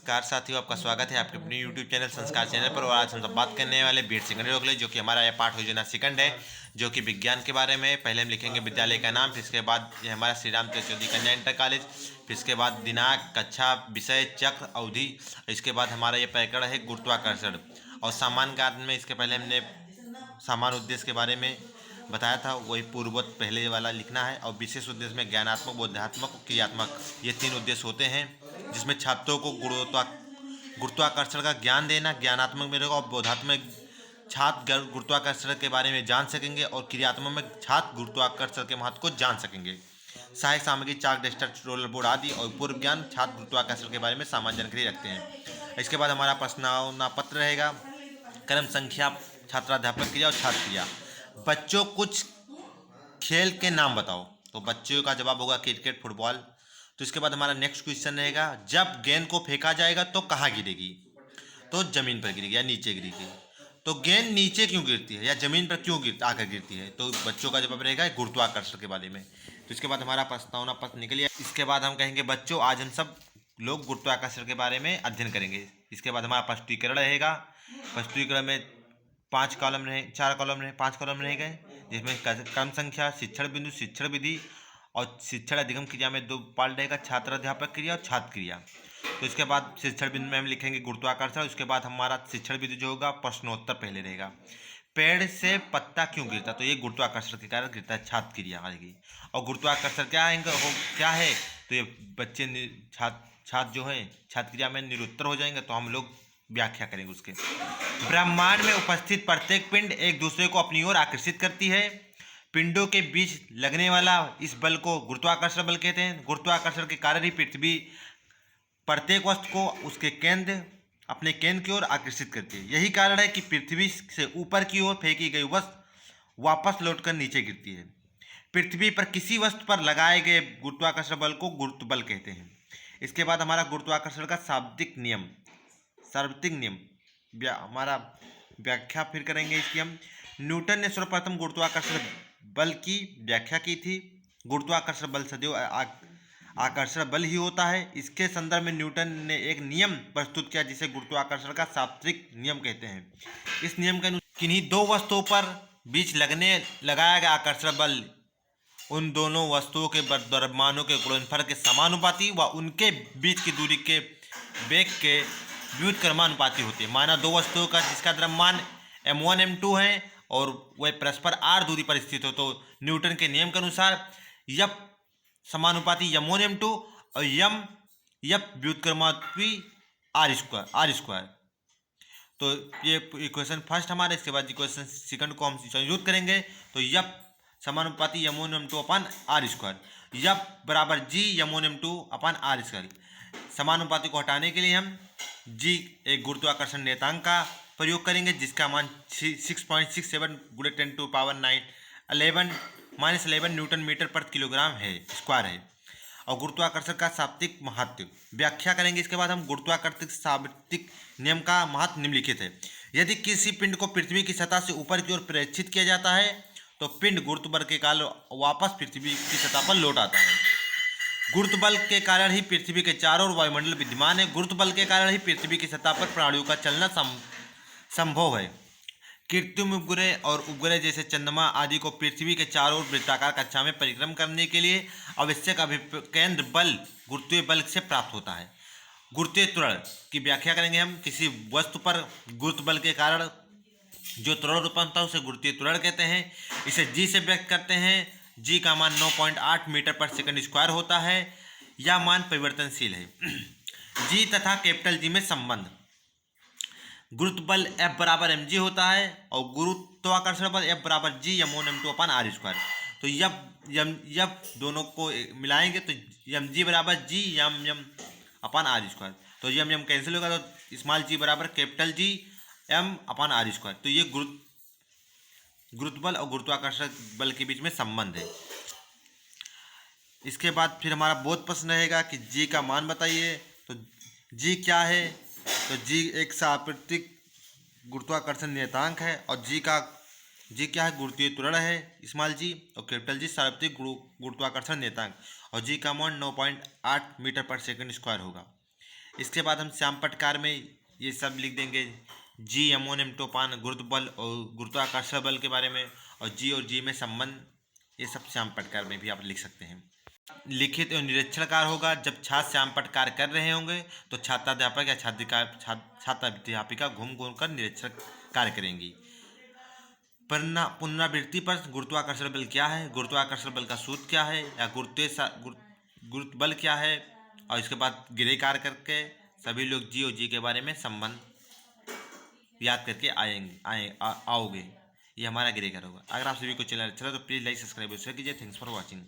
नमस्कार साथियों, आपका स्वागत है आपके अपने YouTube चैनल संस्कार चैनल पर। और आज हम सब बात करने वाले बीएड सेकेंडरी रोकले, जो कि हमारा यह पाठ योजना सेकंड है, जो कि विज्ञान के बारे में। पहले हम लिखेंगे विद्यालय का नाम, फिर इसके बाद ये हमारा श्री राम चौधरी कन्या इंटर कॉलेज, फिर इसके बाद दिनांक, कक्षा, विषय, चक्र, अवधि। इसके बाद हमारा ये प्रकरण है गुरुत्वाकर्षण। और सामान्य ज्ञान में इसके पहले हमने सामान्य उद्देश्य के बारे में बताया था, वही पूर्ववत पहले वाला लिखना है। और विशेष उद्देश्य में ज्ञानात्मक, बोधात्मक और क्रियात्मक, ये 3 उद्देश्य होते हैं, जिसमें छात्रों को गुरुत्वाकर्षण का ज्ञान देना ज्ञानात्मक में रहेगा, और बोधात्मक छात्र गुरुत्वाकर्षण के बारे में जान सकेंगे, और क्रियात्मक में छात्र गुरुत्वाकर्षण के महत्व को जान सकेंगे। सहायक सामग्री चाक, डस्टर, रोलर बोर्ड आदि। और पूर्व ज्ञान, छात्र गुरुत्वाकर्षण के बारे में सामान्य जानकारी रखते हैं। इसके बाद हमारा प्रश्नावली पत्र रहेगा, क्रम संख्या, छात्राध्यापक क्रिया और छात्र क्रिया। बच्चों कुछ खेल के नाम बताओ, तो बच्चों का जवाब होगा क्रिकेट, फुटबॉल। तो इसके बाद हमारा नेक्स्ट क्वेश्चन रहेगा, जब गेंद को फेंका जाएगा तो कहाँ गिरेगी, तो जमीन पर गिरेगी या नीचे गिरेगी। तो गेंद नीचे क्यों गिरती है या जमीन पर क्यों आकर गिरती है, तो बच्चों का जवाब रहेगा गुरुत्वाकर्षण के बारे में। तो इसके बाद हमारा प्रस्तावना पत्र निकल गया। इसके बाद हम कहेंगे बच्चों, आज हम सब लोग गुरुत्वाकर्षण के बारे में अध्ययन करेंगे। इसके बाद हमारा प्रस्तुतिकरण रहेगा। प्रस्तुतिकरण में 5 कॉलम रहे, 4 कॉलम रहे, 5 कॉलम रह गए, जिसमें क्रम संख्या, शिक्षण बिंदु, शिक्षण विधि और शिक्षण अधिगम क्रिया में 2 पार्ट रहेगा, छात्राध्यापक क्रिया और छात्र क्रिया। तो इसके बाद शिक्षण बिंदु में हम लिखेंगे गुरुत्वाकर्षण। उसके बाद हमारा शिक्षण विधि जो होगा प्रश्नोत्तर पहले रहेगा। पेड़ से पत्ता क्यों गिरता, तो ये गुरुत्वाकर्षण के कारण गिरता है, छात्र क्रिया आएगी। और गुरुत्वाकर्षण क्या है, तो ये बच्चे छात्र जो है छात्र क्रिया में निरुत्तर हो जाएंगे, तो हम लोग व्याख्या करेंगे उसके। ब्रह्मांड में उपस्थित प्रत्येक पिंड एक दूसरे को अपनी ओर आकर्षित करती है। पिंडों के बीच लगने वाला इस बल को गुरुत्वाकर्षण बल कहते हैं। गुरुत्वाकर्षण के कारण ही पृथ्वी प्रत्येक वस्तु को उसके केंद्र, अपने केंद्र की ओर आकर्षित करती है। यही कारण है कि पृथ्वी से ऊपर की ओर फेंकी गई वस्तु वापस लौटकर नीचे गिरती है। पृथ्वी पर किसी वस्तु पर लगाए गए गुरुत्वाकर्षण बल को गुरुत्व बल कहते हैं। इसके बाद हमारा गुरुत्वाकर्षण का सार्वत्रिक नियम, हमारा व्याख्या फिर करेंगे इसकी हम। न्यूटन ने सर्वप्रथम गुरुत्वाकर्षण बल की व्याख्या की थी। गुरुत्वाकर्षण बल सदैव आकर्षण बल ही होता है। इसके संदर्भ में न्यूटन ने एक नियम प्रस्तुत किया, जिसे गुरुत्वाकर्षण का सार्वत्रिक नियम कहते हैं। इस नियम के अनुसार किन्हीं 2 वस्तुओं पर बीच लगाया गया आकर्षण बल उन दोनों वस्तुओं के द्रव्यमानों के गुणनफल के समानुपाती व उनके बीच की दूरी के वेग के व्युत्क्रमानुपाती होती है। माना 2 वस्तुओं का जिसका द्रव्यमान m1 m2 है और वह परस्पर r दूरी पर स्थित हो, तो न्यूटन के नियम के अनुसार F समानुपाती m1 m2 और F व्युत्क्रमानुपाती r स्क्वायर। तो ये इक्वेशन फर्स्ट हमारा। इसके बाद इक्वेशन सेकंड को हम संयुक्त करेंगे, तो F समानुपाती m1 m2 अपान r स्क्वायर। F बराबर g m1 m2 अपान r स्क्वायर। समानुपाती को हटाने के लिए हम g एक गुरुत्वाकर्षण नियतांक का प्रयोग करेंगे, जिसका मान 6.67 गुणे 10⁻11 न्यूटन मीटर पर किलोग्राम है स्क्वायर है। और गुरुत्वाकर्षण का सार्वत्रिक महत्व व्याख्या करेंगे। इसके बाद हम गुरुत्वाकर्षण सार्वत्रिक नियम का महत्व निम्नलिखित है। यदि किसी पिंड को पृथ्वी की सतह से ऊपर की ओर प्रेक्षित किया जाता है, तो पिंड गुरुत्व बल के कारण वापस पृथ्वी की सतह पर लौट आता है। गुरुत्व बल के कारण ही पृथ्वी के चारों ओर वायुमंडल विद्यमान है। गुरुत्व बल के कारण ही पृथ्वी की सतह पर प्राणियों का चलना संभव है। कृत्रिम उपग्रह और उपग्रह जैसे चंद्रमा आदि को पृथ्वी के चारों ओर वृत्ताकार कक्षा में परिक्रम करने के लिए आवश्यक अभिकेंद्र बल गुरुत्वीय बल से प्राप्त होता है। गुरुत्वीय त्वरण की व्याख्या करेंगे हम। किसी वस्तु पर गुरुत्व बल के कारण जो त्वरण उत्पन्न होता है उसे गुरुत्वीय त्वरण कहते हैं। इसे जी से व्यक्त करते हैं। जी का मान 9.8 मीटर पर सेकंड स्क्वायर होता है। यह मान परिवर्तनशील है। जी तथा कैपिटल जी में संबंध, गुरुत्व बल F बराबर mg होता है और गुरुत्वाकर्षण बल F बराबर g m1 m2 अपान r स्क्वायर। तो F दोनों को मिलाएंगे तो mg बराबर g m अपान r स्क्वायर। तो m कैंसिल होगा, तो स्मॉल g बराबर कैपिटल G m अपान r स्क्वायर। तो ये गुरुत्व बल और गुरुत्वाकर्षण बल के बीच में संबंध है। इसके बाद फिर हमारा बोध प्रश्न रहेगा कि g का मान बताइए। तो g क्या है, तो g एक सार्वत्रिक गुरुत्वाकर्षण नियतांक है, और g क्या है, गुरुत्वीय त्वरण है स्मॉल g, और कैपिटल G सार्वत्रिक गुरुत्वाकर्षण नियतांक, और g का मान 9.8 मीटर पर सेकंड स्क्वायर होगा। इसके बाद हम श्याम पटकार में ये सब लिख देंगे, जी अमोनियम टोपान गुरुत्व बल और गुरुत्वाकर्षण बल के बारे में, और जी में संबंध, ये सब श्याम पटकार में भी आप लिख सकते हैं। लिखित एवं निरीक्षण कार्य होगा, जब छात्र श्याम पटकार कर रहे होंगे तो छात्राध्यापक या छात्राध्यापिका घूम घूम कर निरीक्षण कार्य करेंगी। पुनरावृत्ति पर गुरुत्वाकर्षण बल क्या है, गुरुत्वाकर्षण बल का सूत्र क्या है, या गुरुत्व बल क्या है, और इसके बाद गृह कार्य करके सभी लोग जी और जी के बारे में संबंध याद करके आओगे। ये हमारा गृह कार्य होगा। अगर आप सभी को चैनल अच्छा लगा तो प्लीज़ लाइक सब्सक्राइब कीजिए। Thanks for watching.